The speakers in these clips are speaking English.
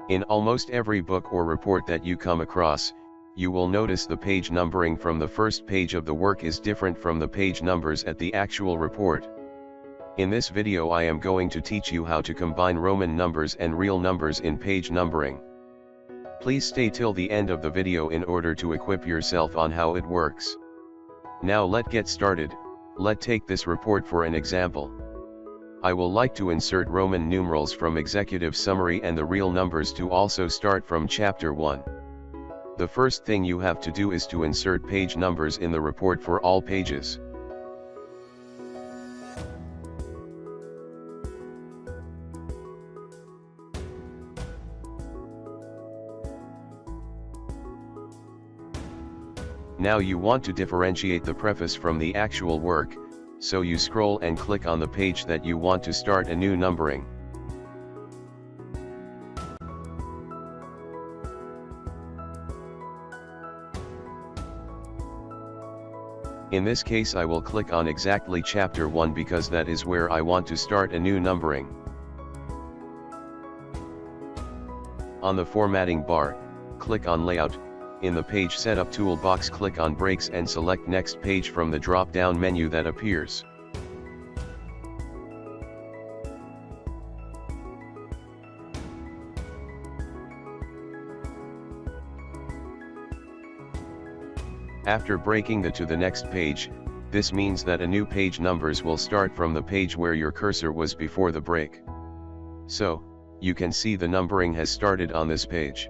In almost every book or report that you come across, you will notice the page numbering from the first page of the work is different from the page numbers at the actual report. In this video I am going to teach you how to combine Roman numbers and real numbers in page numbering. Please stay till the end of the video in order to equip yourself on how it works. Now let's get started. Let's take this report for an example. I will like to insert Roman numerals from executive summary and the real numbers to also start from chapter 1. The first thing you have to do is to insert page numbers in the report for all pages. Now you want to differentiate the preface from the actual work, so you scroll and click on the page that you want to start a new numbering. In this case I will click on exactly chapter 1 because that is where I want to start a new numbering. On the formatting bar, click on Layout. In the Page Setup toolbox click on Breaks and select Next Page from the drop-down menu that appears. After breaking to the next page, this means that a new page numbers will start from the page where your cursor was before the break. So, you can see the numbering has started on this page.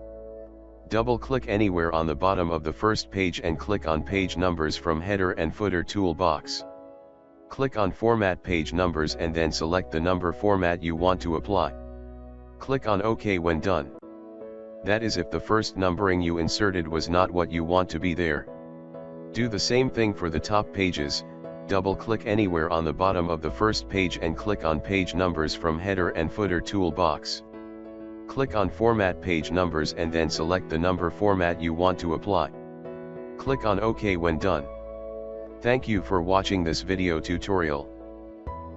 Double-click anywhere on the bottom of the first page and click on Page Numbers from Header and Footer toolbox. Click on Format Page Numbers and then select the number format you want to apply. Click on OK when done. That is if the first numbering you inserted was not what you want to be there. Do the same thing for the top pages. Double-click anywhere on the bottom of the first page and click on Page Numbers from Header and Footer toolbox. Click on Format Page Numbers and then select the number format you want to apply. Click on OK when done. Thank you for watching this video tutorial.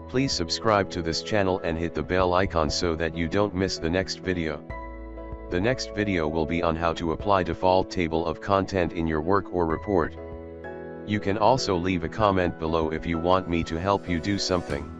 Please subscribe to this channel and hit the bell icon so that you don't miss the next video. The next video will be on how to apply default table of content in your work or report. You can also leave a comment below if you want me to help you do something.